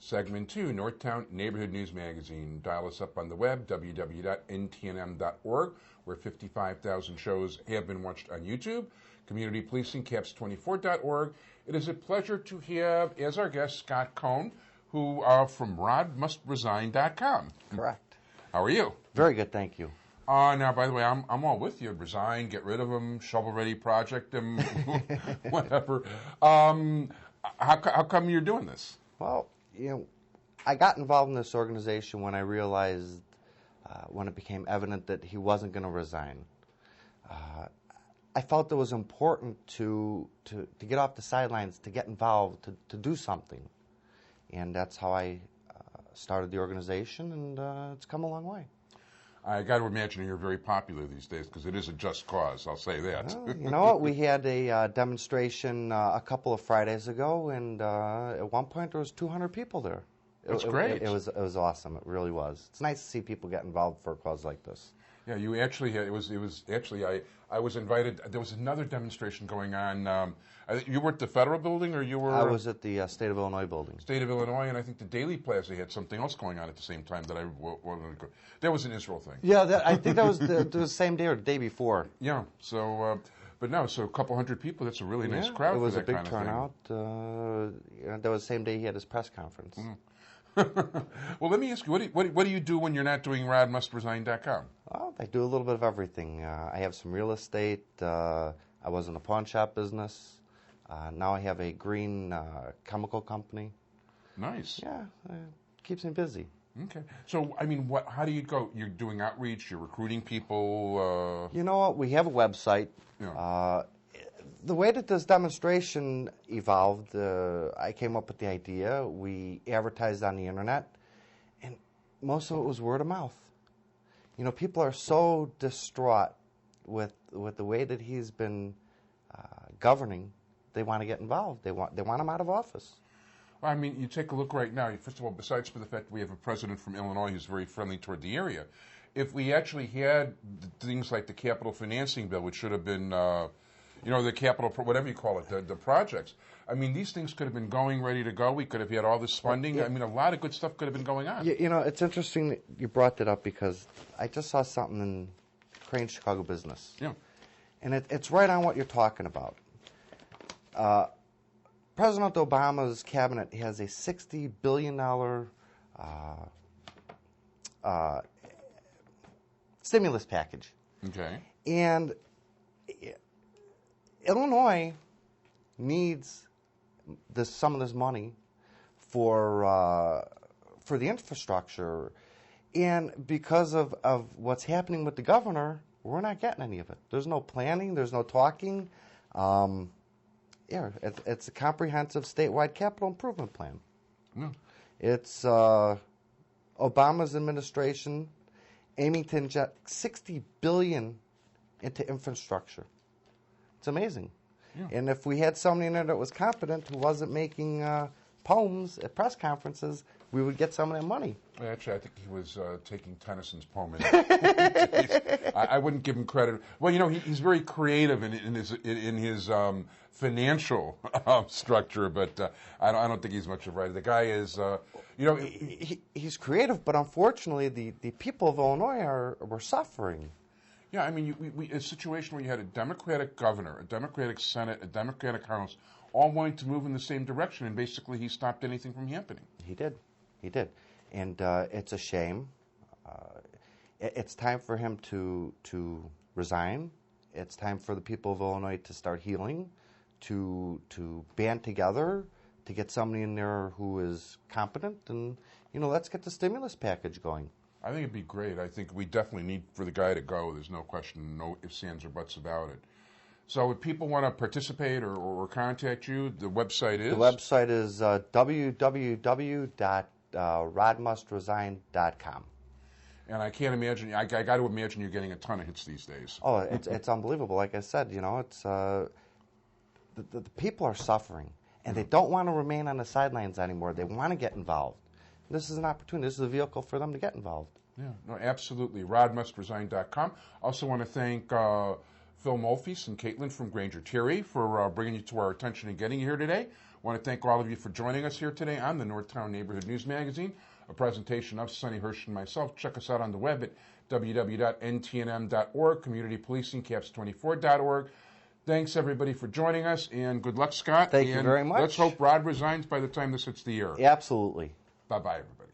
Segment 2, Northtown Neighborhood News Magazine. Dial us up on the web, www.ntnm.org, where 55,000 shows have been watched on YouTube. Community Policing, caps24.org. It is a pleasure to have as our guest Scott Cohen, who from rodmustresign.com. Correct. How are you? Very good, thank you. Now, by the way, I'm all with you. Resign, get rid of them, shovel-ready project them, whatever. How come you're doing this? Well, I got involved in this organization when I realized, when it became evident that he wasn't going to resign. I felt it was important to get off the sidelines, to get involved, to do something. And that's how I started the organization, and it's come a long way. I got to imagine you're very popular these days because it is a just cause, I'll say that. Well, you know what? We had a demonstration a couple of Fridays ago, and at one point there was 200 people there. That's great. It was awesome. It really was. It's nice to see people get involved for a cause like this. Yeah, you actually had, it was actually, I was invited, there was another demonstration going on. You were at the Federal Building, or you were? I was at the State of Illinois Building. State of Illinois, and I think the Daily Plaza had something else going on at the same time that I wanted to go. That was an Israel thing. Yeah, I think that was the same day or the day before. Yeah, so, but no, so a couple hundred people, that's a really nice crowd. It was for a that big kind turnout. That was the same day he had his press conference. Mm. Well, let me ask you, what do you do when you're not doing rodmustresign.com? Well, I do a little bit of everything. I have some real estate. I was in the pawn shop business. Now I have a green chemical company. Nice. Yeah, keeps me busy. Okay. So, I mean, how do you go? You're doing outreach, you're recruiting people? You know what? We have a website. Yeah. The way that this demonstration evolved, I came up with the idea. We advertised on the internet, and most of it was word of mouth. You know, people are so distraught with the way that he's been governing. They want to get involved. They want him out of office. Well, I mean, you take a look right now. First of all, besides for the fact that we have a president from Illinois who's very friendly toward the area, if we actually had things like the capital financing bill, which should have been, the capital, whatever you call it, the projects. I mean, these things could have been going, ready to go. We could have had all this funding. Yeah. I mean, a lot of good stuff could have been going on. You know, it's interesting that you brought that up because I just saw something in Crane Chicago Business. Yeah. And it's right on what you're talking about. President Obama's cabinet has a $60 billion stimulus package. Okay. And Illinois needs some of this money for the infrastructure. And because of what's happening with the governor, we're not getting any of it. There's no planning. There's no talking. It's a comprehensive statewide capital improvement plan. Yeah. It's Obama's administration aiming to inject $60 billion into infrastructure. It's amazing. Yeah. And if we had somebody in there that was competent who wasn't making poems at press conferences, we would get some of that money. Actually, I think he was taking Tennyson's poem. I wouldn't give him credit. Well, you know, he's very creative in his financial structure, but I don't think he's much of a writer. The guy is, he's creative, but unfortunately, the people of Illinois were suffering. Yeah, I mean, a situation where you had a Democratic governor, a Democratic Senate, a Democratic House, all wanting to move in the same direction, and basically he stopped anything from happening. He did. And it's a shame. It's time for him to resign. It's time for the people of Illinois to start healing, to band together, to get somebody in there who is competent, and, let's get the stimulus package going. I think it'd be great. I think we definitely need for the guy to go. There's no question, no ifs, ands, or buts about it. So if people want to participate or contact you, the website is? The website is www.rodmustresign.com. And I can't imagine, I got to imagine you're getting a ton of hits these days. Oh, it's unbelievable. Like I said, it's the people are suffering, and they don't want to remain on the sidelines anymore. They want to get involved. This is an opportunity. This is a vehicle for them to get involved. Yeah, no, absolutely. rodmustresign.com. Also want to thank Phil Molfees and Caitlin from Granger Terry for bringing you to our attention and getting you here today. I want to thank all of you for joining us here today on the Northtown Neighborhood News Magazine, a presentation of Sonny Hersh and myself. Check us out on the web at www.ntnm.org, communitypolicingcaps24.org. Thanks, everybody, for joining us, and good luck, Scott. Thank you very much. Let's hope Rod resigns by the time this hits the air. Absolutely. Bye-bye, everybody.